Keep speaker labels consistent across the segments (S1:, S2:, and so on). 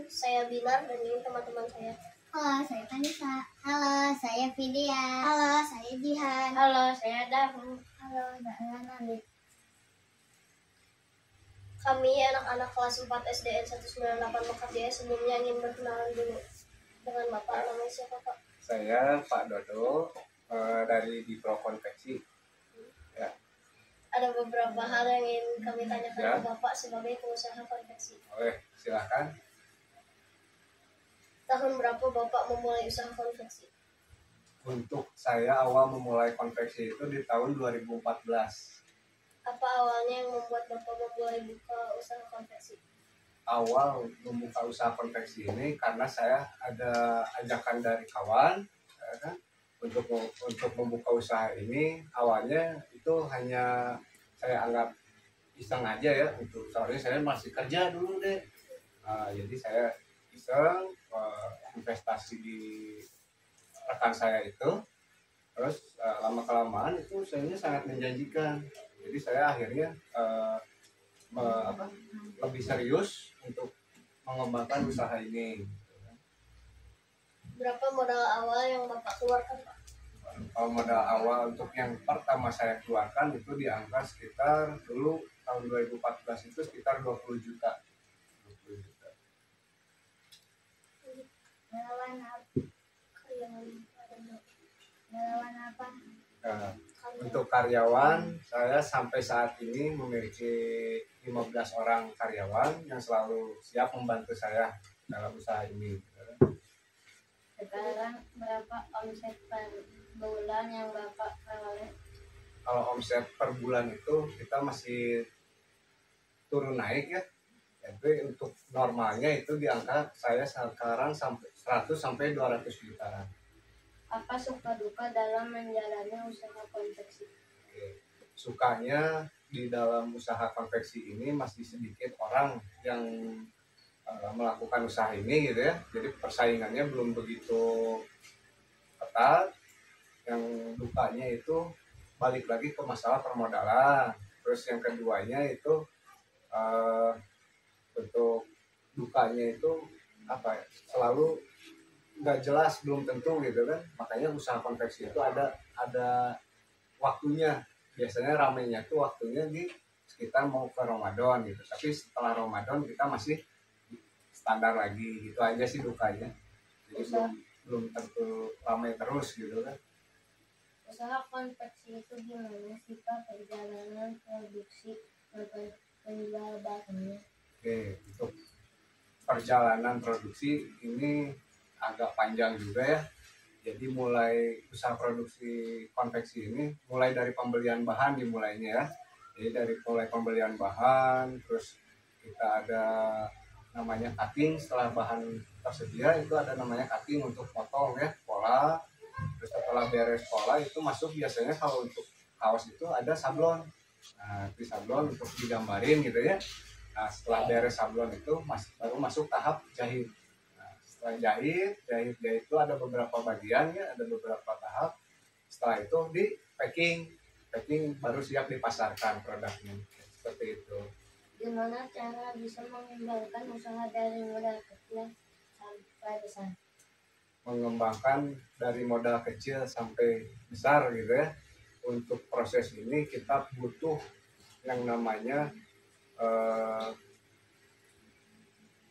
S1: saya Binar dan ini teman-teman saya.
S2: Halo, saya Tanisa. Halo, saya Vidya. Halo, saya Jihan.
S1: Halo, saya Dahu.
S2: Halo, saya Nandi.
S1: Kami anak-anak kelas 4 SDN 198 Mekarjaya sebelumnya ingin berkenalan dulu dengan Bapak. Namanya siapa, Pak?
S3: Saya Pak Dodo dari Dipro Konveksi. Ya.
S1: Ada beberapa hal yang ingin kami tanyakan
S3: Ya.
S1: ke Bapak sebagai pengusaha konveksi.
S3: Oleh, silakan.
S1: Tahun berapa Bapak memulai usaha konveksi?
S3: Untuk saya awal memulai konveksi itu di tahun 2014.
S1: Apa awalnya yang membuat Bapak memulai buka usaha konveksi?
S3: Awal membuka usaha konveksi ini karena saya ada ajakan dari kawan, ya kan, untuk membuka usaha ini. Awalnya itu hanya saya anggap iseng aja ya, untuk soalnya saya masih kerja dulu deh. Jadi saya iseng investasi di rekan saya itu, terus lama kelamaan itu sayanya sangat menjanjikan. Jadi saya akhirnya lebih serius untuk mengembangkan usaha ini.
S1: Berapa modal awal yang Bapak keluarkan, Pak?
S3: Kalau modal awal untuk yang pertama saya keluarkan itu di angka sekitar dulu tahun 2014 itu sekitar 20 juta. 20 juta.
S2: Relawan apa?
S3: Nah, untuk karyawan, saya sampai saat ini memiliki 15 orang karyawan yang selalu siap membantu saya dalam usaha ini.
S2: Sekarang berapa omset per bulan yang Bapak peroleh?
S3: Kalau omset per bulan itu kita masih turun naik ya. Jadi untuk normalnya itu di angka saya sekarang sampai 100 sampai 200 jutaan.
S2: Apa suka duka dalam menjalani usaha konveksi?
S3: Sukanya di dalam usaha konveksi ini masih sedikit orang yang melakukan usaha ini gitu ya. Jadi persaingannya belum begitu ketat. Yang dukanya itu balik lagi ke masalah permodalan. Terus yang keduanya itu bentuk dukanya itu apa ya, selalu nggak jelas, belum tentu gitu kan. Makanya usaha konveksi itu ada waktunya. Biasanya ramainya tuh waktunya di sekitar mau ke Ramadan gitu. Tapi setelah Ramadan kita masih standar lagi, gitu aja sih dukanya. Jadi belum tentu ramai terus gitu kan.
S2: Usaha konveksi itu gimana sih Pak, perjalanan produksi dan penjual barangnya?
S3: Oke, untuk perjalanan produksi ini agak panjang juga ya. Jadi mulai usaha produksi konveksi ini mulai dari pembelian bahan dimulainya ya. Jadi dari mulai pembelian bahan, terus kita ada namanya cutting. Setelah bahan tersedia itu ada namanya cutting untuk potong ya, pola. Terus setelah beres pola itu masuk biasanya kalau untuk kaos itu ada sablon. Nah, di sablon untuk digambarin gitu ya. Nah, setelah beres sablon itu baru masuk tahap jahit. Setelah jahit itu ada beberapa bagian ya, ada beberapa tahap. Setelah itu di packing baru siap dipasarkan produknya, seperti itu.
S2: Gimana cara bisa mengembangkan usaha dari modal kecil sampai besar?
S3: Mengembangkan dari modal kecil sampai besar gitu ya. Untuk proses ini kita butuh yang namanya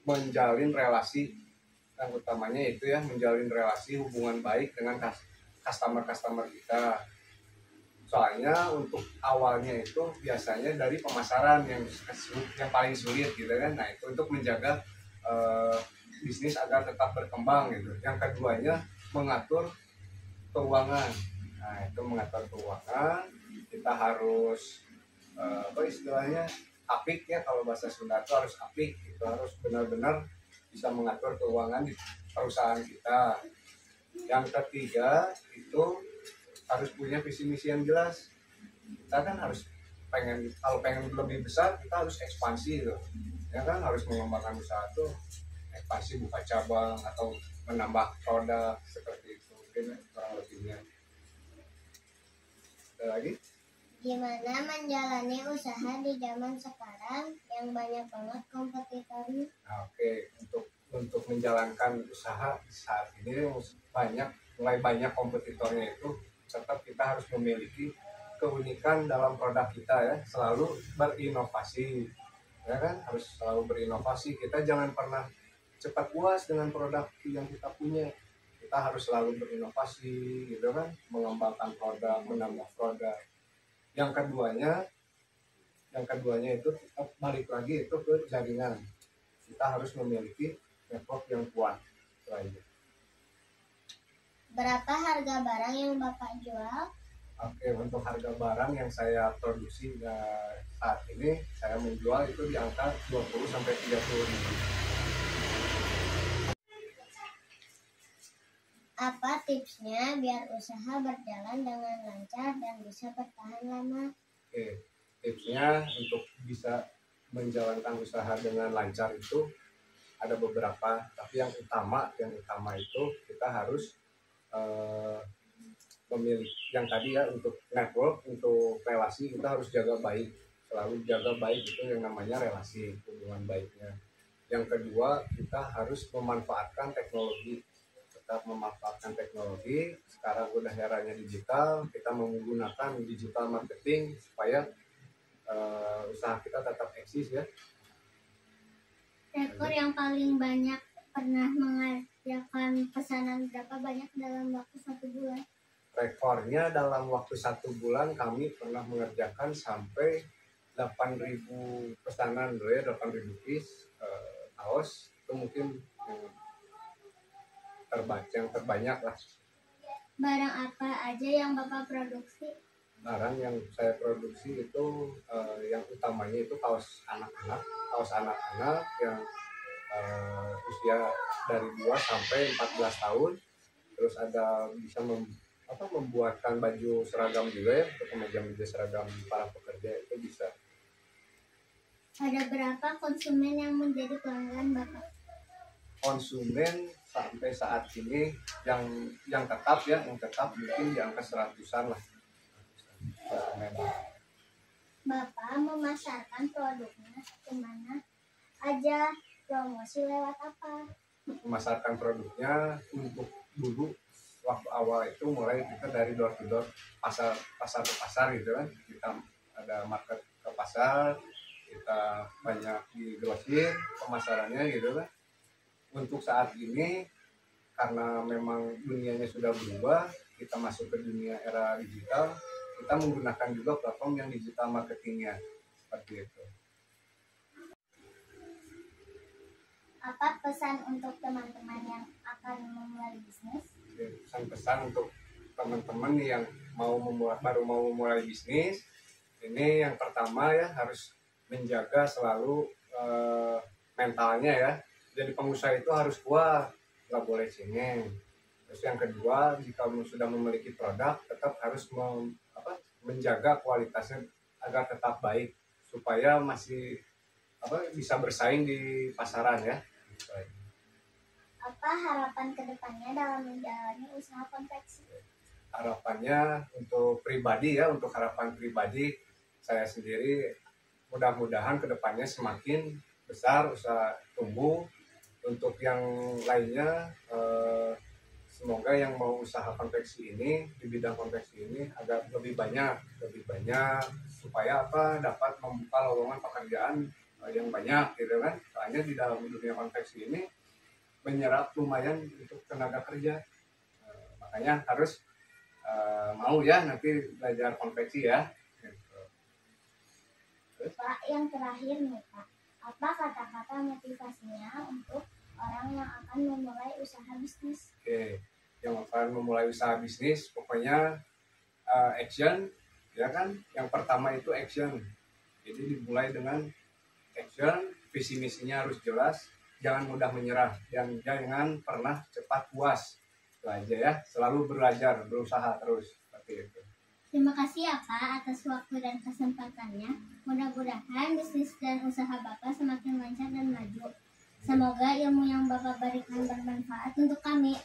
S3: menjalin relasi. Yang utamanya itu ya, menjalin relasi hubungan baik dengan customer kita. Soalnya untuk awalnya itu biasanya dari pemasaran yang paling sulit gitu kan. Nah itu untuk menjaga bisnis agar tetap berkembang gitu. Yang keduanya mengatur keuangan. Nah itu mengatur keuangan, kita harus apa istilahnya, apik ya, kalau bahasa Sunda itu harus apik gitu, harus benar-benar bisa mengatur keuangan di perusahaan kita. Yang ketiga itu harus punya visi misi yang jelas. Kita kan harus kalau pengen lebih besar kita harus ekspansi gitu ya kan, harus mengembangkan usaha tuh ekspansi, buka cabang atau menambah produk, seperti itu mungkin kurang lebihnya. Ada lagi?
S2: Gimana menjalani usaha di zaman sekarang yang banyak banget kompetitornya?
S3: Nah, oke. Untuk untuk menjalankan usaha saat ini mulai banyak kompetitornya itu, tetap kita harus memiliki keunikan dalam produk kita ya, selalu berinovasi ya kan, harus selalu berinovasi. Kita jangan pernah cepat puas dengan produk yang kita punya, kita harus selalu berinovasi gitu kan, mengembangkan produk, menambah produk. Yang keduanya itu balik lagi itu ke jaringan, kita harus memiliki network yang kuat. Itu.
S2: Berapa harga barang yang Bapak jual?
S3: Oke, untuk harga barang yang saya produksi saat ini, saya menjual itu di angka 20-30 ribu.
S2: Apa tipsnya biar usaha berjalan dengan lancar dan bisa bertahan lama?
S3: Oke, tipsnya untuk bisa menjalankan usaha dengan lancar itu ada beberapa, tapi yang utama itu kita harus memiliki yang tadi ya, untuk network, untuk relasi kita harus jaga baik, selalu jaga baik itu yang namanya relasi, hubungan baiknya. Yang kedua, kita harus memanfaatkan teknologi, tetap memanfaatkan teknologi. Sekarang udah eranya digital, kita menggunakan digital marketing supaya usaha kita tetap eksis ya.
S2: Rekor yang paling banyak pernah mengerjakan pesanan berapa banyak dalam waktu 1 bulan?
S3: Rekornya dalam waktu 1 bulan kami pernah mengerjakan sampai 8.000 pesanan dulu ya, 8.000 piece kaos. Itu mungkin yang terbanyak lah.
S2: Barang apa aja yang Bapak produksi?
S3: Barang yang saya produksi itu yang utamanya itu kaos anak-anak yang usia dari 2 sampai 14 tahun. Terus ada bisa membuatkan baju seragam juga ya, untuk kemeja seragam para pekerja itu bisa.
S2: Ada berapa konsumen yang menjadi pelanggan Bapak?
S3: Konsumen sampai saat ini yang tetap mungkin di angka 100-an lah.
S2: Bapak memasarkan produknya kemana aja? Promosi lewat apa?
S3: Memasarkan produknya untuk dulu waktu awal itu mulai kita dari door to door, pasar ke pasar gitu kan. Kita ada market ke pasar, kita banyak di grosir pemasarannya gitu kan. Untuk saat ini karena memang dunianya sudah berubah, kita masuk ke dunia era digital, kita menggunakan juga platform yang digital marketingnya seperti itu.
S2: Apa pesan untuk teman-teman yang akan memulai bisnis?
S3: Pesan-pesan untuk teman-teman yang baru mau memulai bisnis, ini yang pertama ya, harus menjaga selalu mentalnya ya. Jadi pengusaha itu harus kuat, nggak boleh cengeng. Terus yang kedua, jika sudah memiliki produk, tetap harus menjaga kualitasnya agar tetap baik, supaya masih bisa bersaing di pasaran ya.
S2: Apa harapan kedepannya dalam menjalani usaha konveksi?
S3: Harapannya untuk harapan pribadi saya sendiri, mudah-mudahan kedepannya semakin besar usaha tumbuh. Untuk yang lainnya, semoga yang mau usaha konveksi ini, di bidang konveksi ini agak lebih banyak supaya dapat membuka lowongan pekerjaan yang banyak gitu kan. Soalnya di dalam dunia konveksi ini menyerap lumayan untuk tenaga kerja, makanya harus mau ya nanti belajar konveksi ya gitu.
S2: Pak, yang terakhir nih Pak, apa kata-kata motivasinya untuk orang yang akan memulai usaha bisnis?
S3: Oke, yang akan memulai usaha bisnis pokoknya action ya kan. Yang pertama itu action, jadi dimulai dengan action, visi misinya harus jelas, jangan mudah menyerah, dan jangan pernah cepat puas. Itu aja ya, selalu belajar, berusaha terus seperti itu.
S2: Terima kasih ya Pak atas waktu dan kesempatannya. Mudah-mudahan bisnis dan usaha Bapak semakin lancar dan maju. Semoga ilmu yang Bapak berikan bermanfaat untuk kami.